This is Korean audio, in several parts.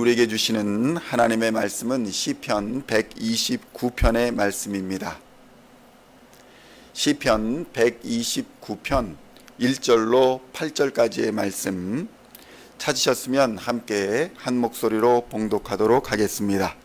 우리에게 주시는 하나님의 말씀은 시편 129편의 말씀입니다. 시편 129편 1절로 8절까지의 말씀 찾으셨으면 함께 한 목소리로 봉독하도록 하겠습니다.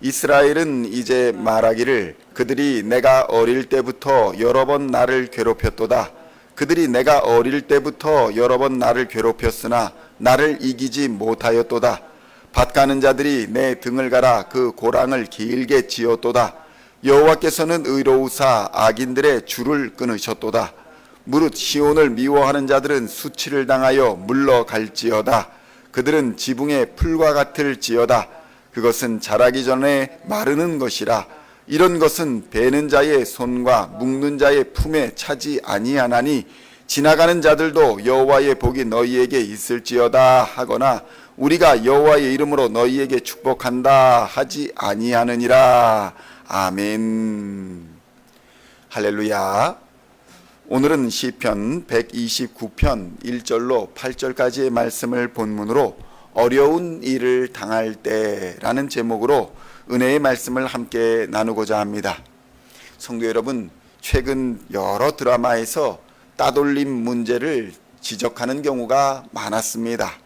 이스라엘은 이제 말하기를 그들이 내가 어릴 때부터 여러 번 나를 괴롭혔도다. 그들이 내가 어릴 때부터 여러 번 나를 괴롭혔으나 나를 이기지 못하였도다. 밭 가는 자들이 내 등을 갈아 그 고랑을 길게 지었도다. 여호와께서는 의로우사 악인들의 줄을 끊으셨도다. 무릇 시온을 미워하는 자들은 수치를 당하여 물러갈지어다. 그들은 지붕의 풀과 같을지어다. 그것은 자라기 전에 마르는 것이라. 이런 것은 베는 자의 손과 묶는 자의 품에 차지 아니하나니 지나가는 자들도 여호와의 복이 너희에게 있을지어다 하거나 우리가 여호와의 이름으로 너희에게 축복한다 하지 아니하느니라. 아멘. 할렐루야. 오늘은 시편 129편 1절로 8절까지의 말씀을 본문으로 어려운 일을 당할 때라는 제목으로 은혜의 말씀을 함께 나누고자 합니다. 성도 여러분, 최근 여러 드라마에서 따돌림 문제를 지적하는 경우가 많았습니다.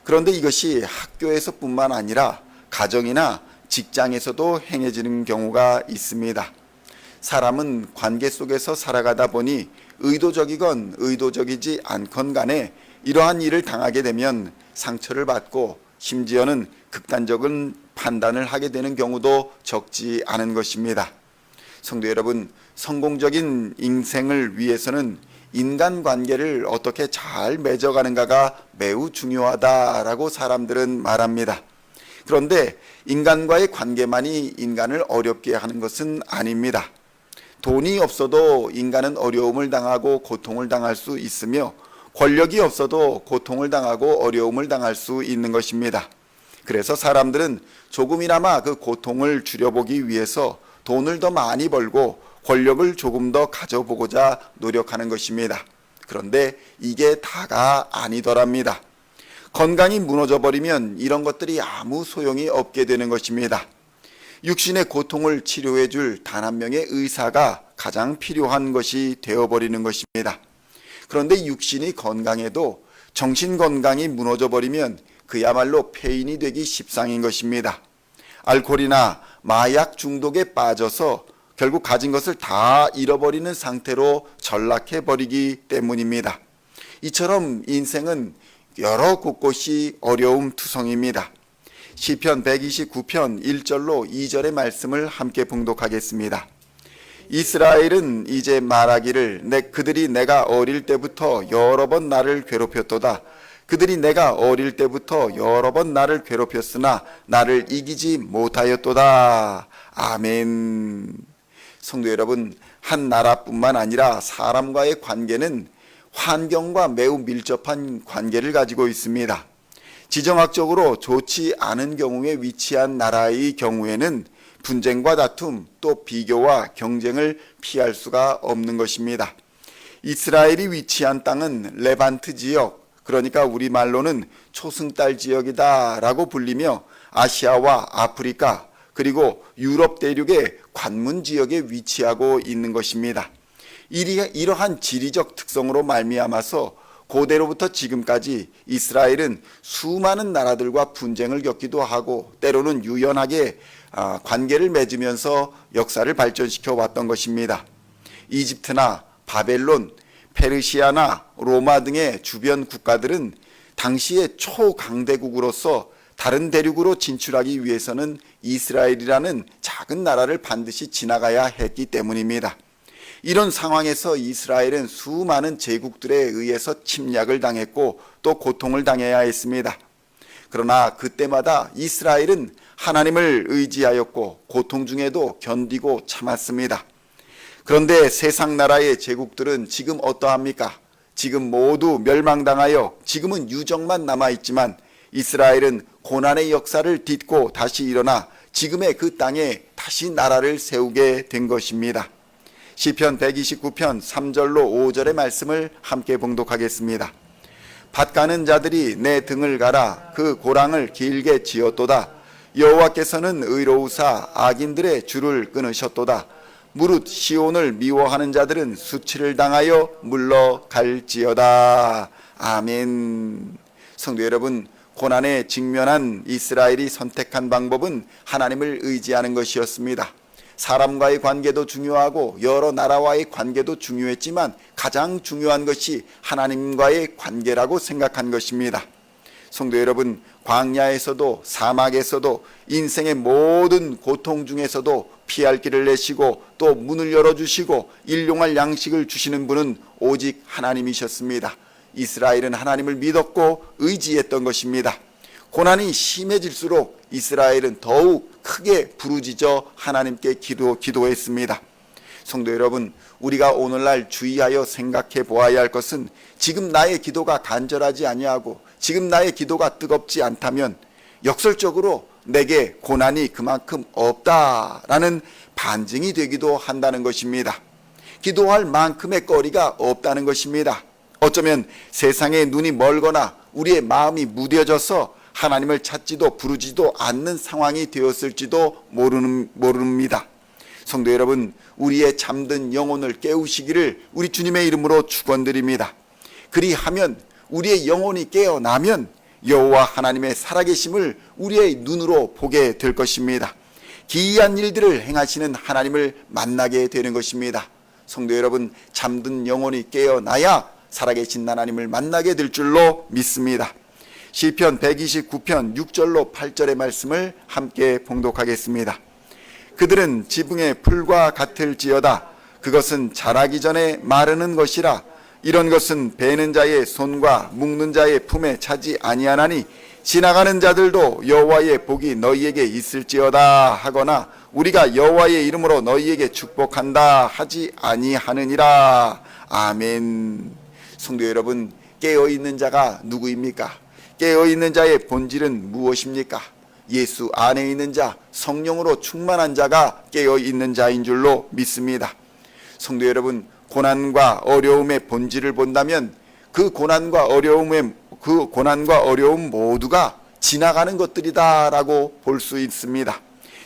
그런데 이것이 학교에서뿐만 아니라 가정이나 직장에서도 행해지는 경우가 있습니다. 사람은 관계 속에서 살아가다 보니 의도적이건 의도적이지 않건 간에 이러한 일을 당하게 되면 상처를 받고 심지어는 극단적인 판단을 하게 되는 경우도 적지 않은 것입니다. 성도 여러분, 성공적인 인생을 위해서는 인간관계를 어떻게 잘 맺어가는가가 매우 중요하다라고 사람들은 말합니다. 그런데 인간과의 관계만이 인간을 어렵게 하는 것은 아닙니다. 돈이 없어도 인간은 어려움을 당하고 고통을 당할 수 있으며 권력이 없어도 고통을 당하고 어려움을 당할 수 있는 것입니다. 그래서 사람들은 조금이나마 그 고통을 줄여보기 위해서 돈을 더 많이 벌고 권력을 조금 더 가져보고자 노력하는 것입니다. 그런데 이게 다가 아니더랍니다. 건강이 무너져버리면 이런 것들이 아무 소용이 없게 되는 것입니다. 육신의 고통을 치료해 줄 단 한 명의 의사가 가장 필요한 것이 되어버리는 것입니다. 그런데 육신이 건강해도 정신 건강이 무너져버리면 그야말로 폐인이 되기 십상인 것입니다. 알코올이나 마약 중독에 빠져서 결국 가진 것을 다 잃어버리는 상태로 전락해버리기 때문입니다. 이처럼 인생은 여러 곳곳이 어려움 투성입니다. 시편 129편 1절로 2절의 말씀을 함께 봉독하겠습니다. 이스라엘은 이제 말하기를 그들이 내가 어릴 때부터 여러 번 나를 괴롭혔도다. 그들이 내가 어릴 때부터 여러 번 나를 괴롭혔으나 나를 이기지 못하였도다. 아멘. 성도 여러분, 한 나라뿐만 아니라 사람과의 관계는 환경과 매우 밀접한 관계를 가지고 있습니다. 지정학적으로 좋지 않은 경우에 위치한 나라의 경우에는 분쟁과 다툼, 또 비교와 경쟁을 피할 수가 없는 것입니다. 이스라엘이 위치한 땅은 레반트 지역, 그러니까 우리말로는 초승달 지역이다 라고 불리며 아시아와 아프리카 그리고 유럽 대륙의 관문 지역에 위치하고 있는 것입니다. 이러한 지리적 특성으로 말미암아서 고대로부터 지금까지 이스라엘은 수많은 나라들과 분쟁을 겪기도 하고 때로는 유연하게 관계를 맺으면서 역사를 발전시켜 왔던 것입니다. 이집트나 바벨론, 페르시아나 로마 등의 주변 국가들은 당시의 초강대국으로서 다른 대륙으로 진출하기 위해서는 이스라엘이라는 작은 나라를 반드시 지나가야 했기 때문입니다. 이런 상황에서 이스라엘은 수많은 제국들에 의해서 침략을 당했고 또 고통을 당해야 했습니다. 그러나 그때마다 이스라엘은 하나님을 의지하였고 고통 중에도 견디고 참았습니다. 그런데 세상 나라의 제국들은 지금 어떠합니까? 지금 모두 멸망당하여 지금은 유적만 남아있지만 이스라엘은 고난의 역사를 딛고 다시 일어나 지금의 그 땅에 다시 나라를 세우게 된 것입니다. 시편 129편 3절로 5절의 말씀을 함께 봉독하겠습니다. 밭 가는 자들이 내 등을 갈아 그 고랑을 길게 지었도다. 여호와께서는 의로우사 악인들의 줄을 끊으셨도다. 무릇 시온을 미워하는 자들은 수치를 당하여 물러갈지어다. 아멘. 성도 여러분, 고난에 직면한 이스라엘이 선택한 방법은 하나님을 의지하는 것이었습니다. 사람과의 관계도 중요하고 여러 나라와의 관계도 중요했지만 가장 중요한 것이 하나님과의 관계라고 생각한 것입니다. 성도 여러분, 광야에서도 사막에서도 인생의 모든 고통 중에서도 피할 길을 내시고 또 문을 열어주시고 일용할 양식을 주시는 분은 오직 하나님이셨습니다. 이스라엘은 하나님을 믿었고 의지했던 것입니다. 고난이 심해질수록 이스라엘은 더욱 크게 부르짖어 하나님께 기도했습니다. 성도 여러분, 우리가 오늘날 주의하여 생각해 보아야 할 것은 지금 나의 기도가 간절하지 아니하고 지금 나의 기도가 뜨겁지 않다면 역설적으로 내게 고난이 그만큼 없다라는 반증이 되기도 한다는 것입니다. 기도할 만큼의 거리가 없다는 것입니다. 어쩌면 세상에 눈이 멀거나 우리의 마음이 무뎌져서 하나님을 찾지도 부르지도 않는 상황이 되었을지도 모릅니다. 성도 여러분, 우리의 잠든 영혼을 깨우시기를 우리 주님의 이름으로 축원드립니다. 그리하면 우리의 영혼이 깨어나면 여호와 하나님의 살아계심을 우리의 눈으로 보게 될 것입니다. 기이한 일들을 행하시는 하나님을 만나게 되는 것입니다. 성도 여러분, 잠든 영혼이 깨어나야 살아계신 하나님을 만나게 될 줄로 믿습니다. 시편 129편 6절로 8절의 말씀을 함께 봉독하겠습니다. 그들은 지붕의 풀과 같을지어다. 그것은 자라기 전에 마르는 것이라. 이런 것은 베는 자의 손과 묶는 자의 품에 차지 아니하나니 지나가는 자들도 여호와의 복이 너희에게 있을지어다 하거나 우리가 여호와의 이름으로 너희에게 축복한다 하지 아니하느니라. 아멘. 성도 여러분, 깨어있는 자가 누구입니까? 깨어있는 자의 본질은 무엇입니까? 예수 안에 있는 자, 성령으로 충만한 자가 깨어있는 자인 줄로 믿습니다. 성도 여러분, 고난과 어려움의 본질을 본다면 그 고난과 어려움 모두가 지나가는 것들이다라고 볼 수 있습니다.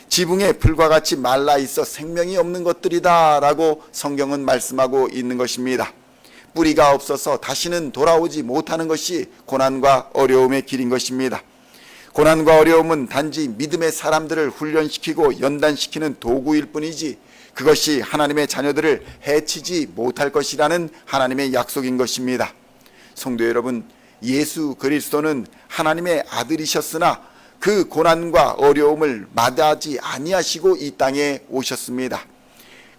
지붕의 풀과 같이 말라 있어 생명이 없는 것들이다라고 성경은 말씀하고 있는 것입니다. 뿌리가 없어서 다시는 돌아오지 못하는 것이 고난과 어려움의 길인 것입니다. 고난과 어려움은 단지 믿음의 사람들을 훈련시키고 연단시키는 도구일 뿐이지 그것이 하나님의 자녀들을 해치지 못할 것이라는 하나님의 약속인 것입니다. 성도 여러분, 예수 그리스도는 하나님의 아들이셨으나 그 고난과 어려움을 마다하지 아니하시고 이 땅에 오셨습니다.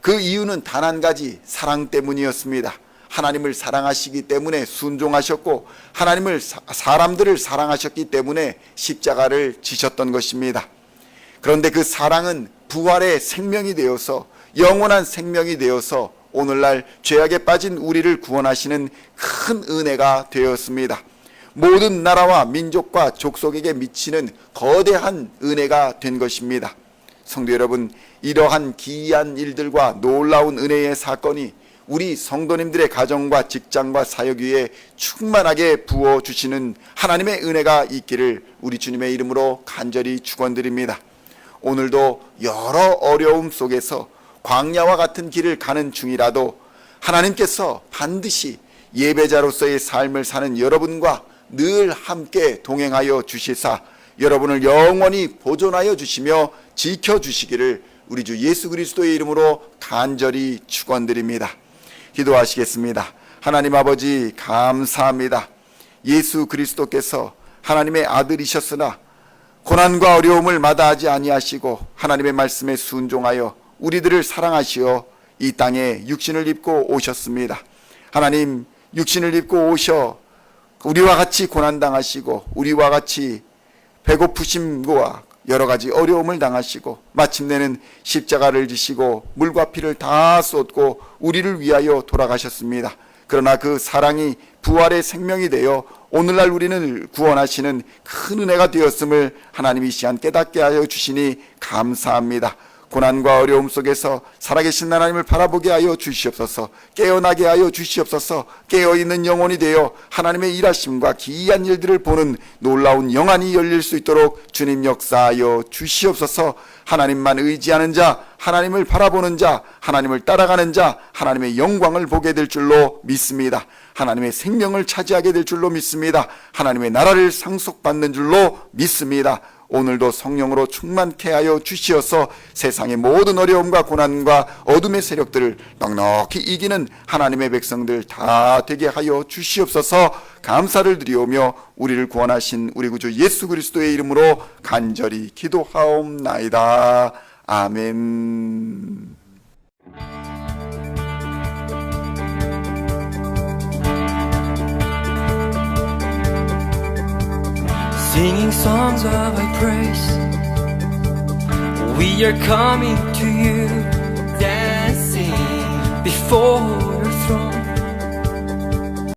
그 이유는 단 한 가지, 사랑 때문이었습니다. 하나님을 사랑하시기 때문에 순종하셨고 사람들을 사랑하셨기 때문에 십자가를 지셨던 것입니다. 그런데 그 사랑은 부활의 생명이 되어서 영원한 생명이 되어서 오늘날 죄악에 빠진 우리를 구원하시는 큰 은혜가 되었습니다. 모든 나라와 민족과 족속에게 미치는 거대한 은혜가 된 것입니다. 성도 여러분, 이러한 기이한 일들과 놀라운 은혜의 사건이 우리 성도님들의 가정과 직장과 사역 위에 충만하게 부어주시는 하나님의 은혜가 있기를 우리 주님의 이름으로 간절히 축원드립니다. 오늘도 여러 어려움 속에서 광야와 같은 길을 가는 중이라도 하나님께서 반드시 예배자로서의 삶을 사는 여러분과 늘 함께 동행하여 주시사 여러분을 영원히 보존하여 주시며 지켜주시기를 우리 주 예수 그리스도의 이름으로 간절히 축원드립니다. 기도하시겠습니다. 하나님 아버지, 감사합니다. 예수 그리스도께서 하나님의 아들이셨으나 고난과 어려움을 마다하지 아니하시고 하나님의 말씀에 순종하여 우리들을 사랑하시어 이 땅에 육신을 입고 오셨습니다. 하나님, 육신을 입고 오셔 우리와 같이 고난당하시고 우리와 같이 배고프심과 여러 가지 어려움을 당하시고 마침내는 십자가를 지시고 물과 피를 다 쏟고 우리를 위하여 돌아가셨습니다. 그러나 그 사랑이 부활의 생명이 되어 오늘날 우리는 구원하시는 큰 은혜가 되었음을 하나님이 시간 깨닫게 하여 주시니 감사합니다. 고난과 어려움 속에서 살아계신 하나님을 바라보게 하여 주시옵소서. 깨어나게 하여 주시옵소서. 깨어있는 영혼이 되어 하나님의 일하심과 기이한 일들을 보는 놀라운 영안이 열릴 수 있도록 주님 역사하여 주시옵소서. 하나님만 의지하는 자, 하나님을 바라보는 자, 하나님을 따라가는 자, 하나님의 영광을 보게 될 줄로 믿습니다. 하나님의 생명을 차지하게 될 줄로 믿습니다. 하나님의 나라를 상속받는 줄로 믿습니다. 오늘도 성령으로 충만케 하여 주시어서 세상의 모든 어려움과 고난과 어둠의 세력들을 넉넉히 이기는 하나님의 백성들 다 되게 하여 주시옵소서. 감사를 드리오며 우리를 구원하신 우리 구주 예수 그리스도의 이름으로 간절히 기도하옵나이다. 아멘. Singing songs of Thy praise, we are coming to You, dancing before